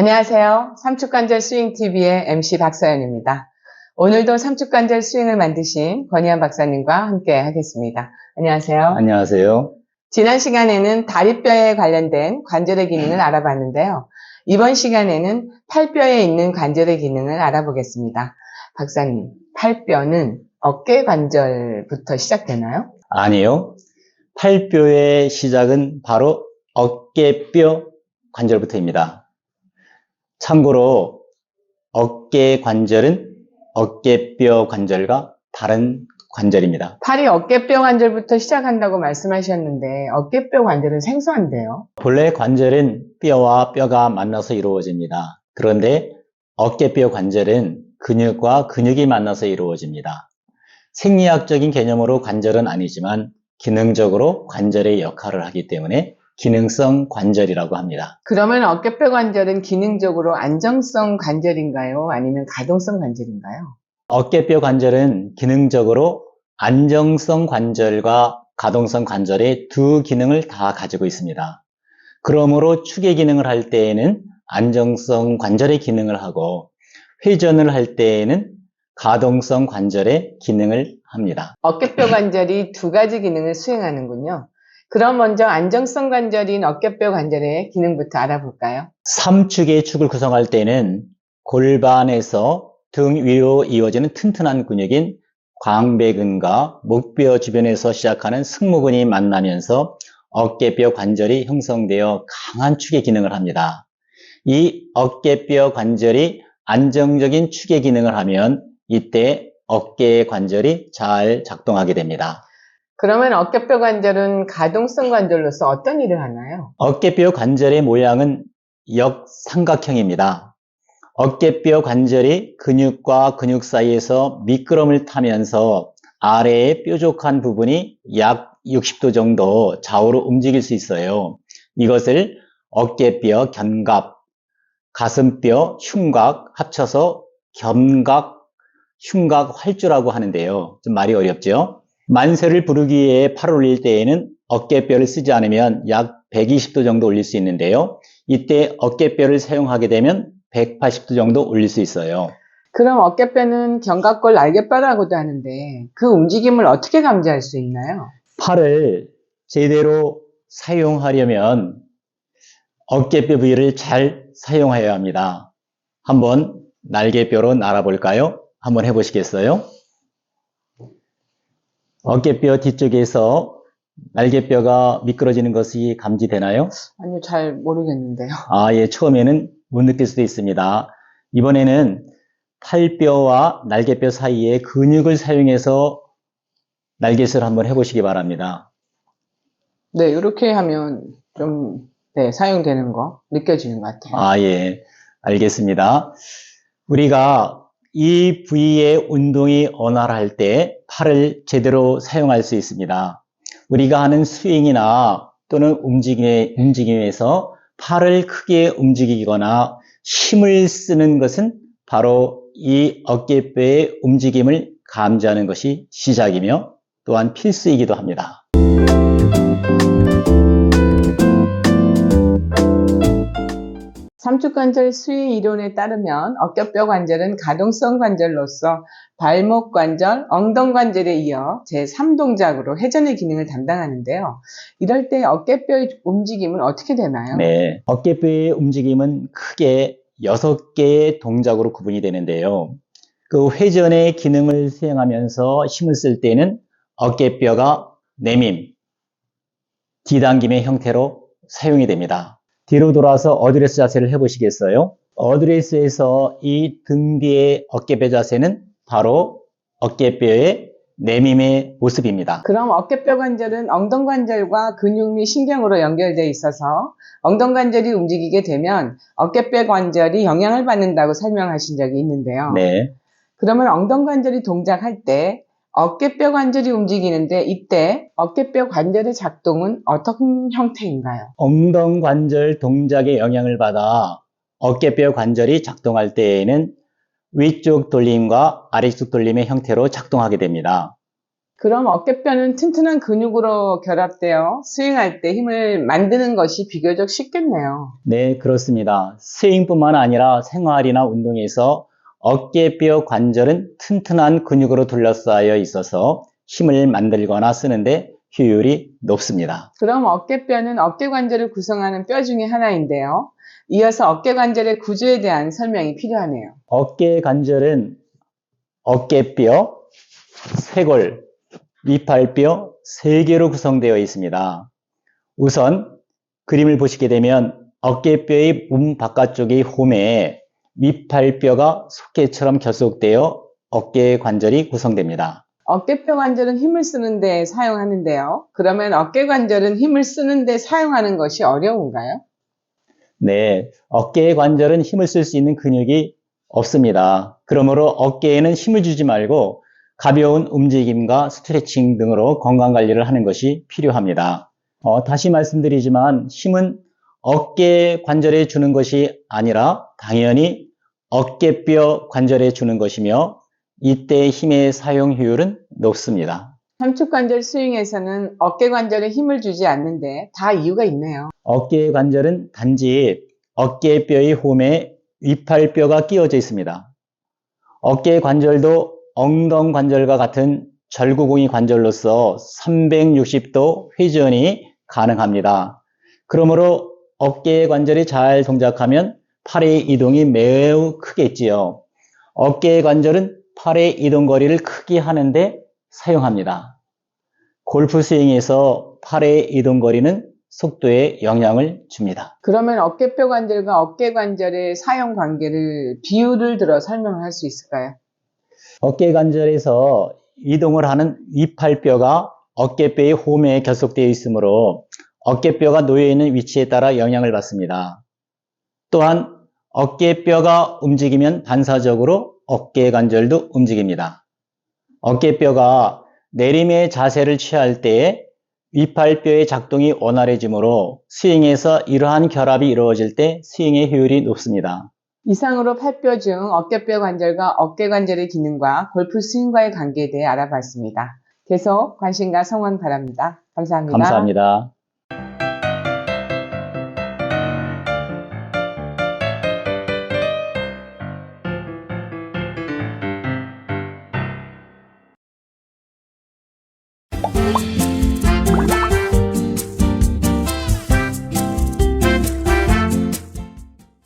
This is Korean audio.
안녕하세요. 삼축관절 스윙TV의 MC 박서연입니다. 오늘도 삼축관절 스윙을 만드신 권희안 박사님과 함께 하겠습니다. 안녕하세요. 안녕하세요. 지난 시간에는 다리뼈에 관련된 관절의 기능을 알아봤는데요. 이번 시간에는 팔뼈에 있는 관절의 기능을 알아보겠습니다. 박사님, 팔뼈는 어깨 관절부터 시작되나요? 아니요. 팔뼈의 시작은 바로 어깨뼈 관절부터입니다. 참고로 어깨 관절은 어깨뼈 관절과 다른 관절입니다. 팔이 어깨뼈 관절부터 시작한다고 말씀하셨는데 어깨뼈 관절은 생소한데요. 본래 관절은 뼈와 뼈가 만나서 이루어집니다. 그런데 어깨뼈 관절은 근육과 근육이 만나서 이루어집니다. 생리학적인 개념으로 관절은 아니지만 기능적으로 관절의 역할을 하기 때문에 기능성 관절이라고 합니다. 그러면 어깨뼈 관절은 기능적으로 안정성 관절인가요? 아니면 가동성 관절인가요? 어깨뼈 관절은 기능적으로 안정성 관절과 가동성 관절의 두 기능을 다 가지고 있습니다. 그러므로 축의 기능을 할 때에는 안정성 관절의 기능을 하고 회전을 할 때에는 가동성 관절의 기능을 합니다. 어깨뼈 관절이 두 가지 기능을 수행하는군요. 그럼 먼저 안정성 관절인 어깨뼈 관절의 기능부터 알아볼까요? 3축의 축을 구성할 때는 골반에서 등 위로 이어지는 튼튼한 근육인 광배근과 목뼈 주변에서 시작하는 승모근이 만나면서 어깨뼈 관절이 형성되어 강한 축의 기능을 합니다. 이 어깨뼈 관절이 안정적인 축의 기능을 하면 이때 어깨 관절이 잘 작동하게 됩니다. 그러면 어깨뼈 관절은 가동성 관절로서 어떤 일을 하나요? 어깨뼈 관절의 모양은 역삼각형입니다. 어깨뼈 관절이 근육과 근육 사이에서 미끄럼을 타면서 아래의 뾰족한 부분이 약 60도 정도 좌우로 움직일 수 있어요. 이것을 어깨뼈 견갑, 가슴뼈 흉곽 합쳐서 견각, 흉곽 활주라고 하는데요. 좀 말이 어렵죠? 만세를 부르기 위해 팔을 올릴 때에는 어깨뼈를 쓰지 않으면 약 120도 정도 올릴 수 있는데요. 이때 어깨뼈를 사용하게 되면 180도 정도 올릴 수 있어요. 그럼 어깨뼈는 견갑골 날개뼈라고도 하는데 그 움직임을 어떻게 감지할 수 있나요? 팔을 제대로 사용하려면 어깨뼈 부위를 잘 사용해야 합니다. 한번 날개뼈로 날아볼까요? 한번 해보시겠어요? 어깨뼈 뒤쪽에서 날개뼈가 미끄러지는 것이 감지되나요? 아니요, 잘 모르겠는데요. 예, 처음에는 못 느낄 수도 있습니다. 이번에는 팔뼈와 날개뼈 사이에 근육을 사용해서 날개짓을 한번 해보시기 바랍니다. 네, 이렇게 하면 좀 사용되는 거 느껴지는 것 같아요. 예, 알겠습니다. 우리가 이 부위의 운동이 원활할 때 팔을 제대로 사용할 수 있습니다. 우리가 하는 스윙이나 또는 움직임에서 팔을 크게 움직이거나 힘을 쓰는 것은 바로 이 어깨뼈의 움직임을 감지하는 것이 시작이며 또한 필수이기도 합니다. 삼축관절 스윙 이론에 따르면 어깨뼈 관절은 가동성 관절로서 발목 관절, 엉덩 관절에 이어 제3동작으로 회전의 기능을 담당하는데요. 이럴 때 어깨뼈의 움직임은 어떻게 되나요? 네, 어깨뼈의 움직임은 크게 6개의 동작으로 구분이 되는데요. 그 회전의 기능을 수행하면서 힘을 쓸 때는 어깨뼈가 내밈, 뒤당김의 형태로 사용이 됩니다. 뒤로 돌아서 어드레스 자세를 해보시겠어요? 어드레스에서 이 등 뒤의 어깨뼈 자세는 바로 어깨뼈의 내밈의 모습입니다. 그럼 어깨뼈 관절은 엉덩 관절과 근육 및 신경으로 연결되어 있어서 엉덩 관절이 움직이게 되면 어깨뼈 관절이 영향을 받는다고 설명하신 적이 있는데요. 네. 그러면 엉덩 관절이 동작할 때 어깨뼈 관절이 움직이는데 이때 어깨뼈 관절의 작동은 어떤 형태인가요? 엉덩 관절 동작에 영향을 받아 어깨뼈 관절이 작동할 때에는 위쪽 돌림과 아래쪽 돌림의 형태로 작동하게 됩니다. 그럼 어깨뼈는 튼튼한 근육으로 결합되어 스윙할 때 힘을 만드는 것이 비교적 쉽겠네요. 네, 그렇습니다. 스윙뿐만 아니라 생활이나 운동에서 어깨뼈 관절은 튼튼한 근육으로 둘러싸여 있어서 힘을 만들거나 쓰는데 효율이 높습니다. 그럼 어깨뼈는 어깨관절을 구성하는 뼈 중에 하나인데요. 이어서 어깨관절의 구조에 대한 설명이 필요하네요. 어깨 관절은 어깨뼈, 쇄골, 윗팔뼈 3개로 구성되어 있습니다. 우선 그림을 보시게 되면 어깨뼈의 몸 바깥쪽의 홈에 윗팔뼈가 속개처럼 결속되어 어깨 관절이 구성됩니다. 어깨뼈 관절은 힘을 쓰는 데 사용하는데요. 그러면 어깨 관절은 힘을 쓰는 데 사용하는 것이 어려운가요? 네, 어깨 관절은 힘을 쓸 수 있는 근육이 없습니다. 그러므로 어깨에는 힘을 주지 말고 가벼운 움직임과 스트레칭 등으로 건강 관리를 하는 것이 필요합니다. 다시 말씀드리지만 힘은 어깨 관절에 주는 것이 아니라 당연히 어깨뼈 관절에 주는 것이며 이때 힘의 사용 효율은 높습니다. 삼축관절 스윙에서는 어깨 관절에 힘을 주지 않는데 다 이유가 있네요. 어깨 관절은 단지 어깨뼈의 홈에 윗팔뼈가 끼워져 있습니다. 어깨 관절도 엉덩 관절과 같은 절구공이 관절로서 360도 회전이 가능합니다. 그러므로 어깨 관절이 잘 동작하면 팔의 이동이 매우 크겠지요. 어깨 관절은 팔의 이동 거리를 크게 하는데 사용합니다. 골프 스윙에서 팔의 이동 거리는 속도에 영향을 줍니다. 그러면 어깨뼈 관절과 어깨 관절의 사용 관계를 비유를 들어 설명을 할 수 있을까요? 어깨 관절에서 이동을 하는 윗팔뼈가 어깨뼈의 홈에 결속되어 있으므로 어깨뼈가 놓여 있는 위치에 따라 영향을 받습니다. 또한 어깨뼈가 움직이면 반사적으로 어깨 관절도 움직입니다. 어깨뼈가 내림의 자세를 취할 때에 윗팔뼈의 작동이 원활해지므로 스윙에서 이러한 결합이 이루어질 때 스윙의 효율이 높습니다. 이상으로 팔뼈 중 어깨뼈 관절과 어깨 관절의 기능과 골프 스윙과의 관계에 대해 알아봤습니다. 계속 관심과 성원 바랍니다. 감사합니다. 감사합니다.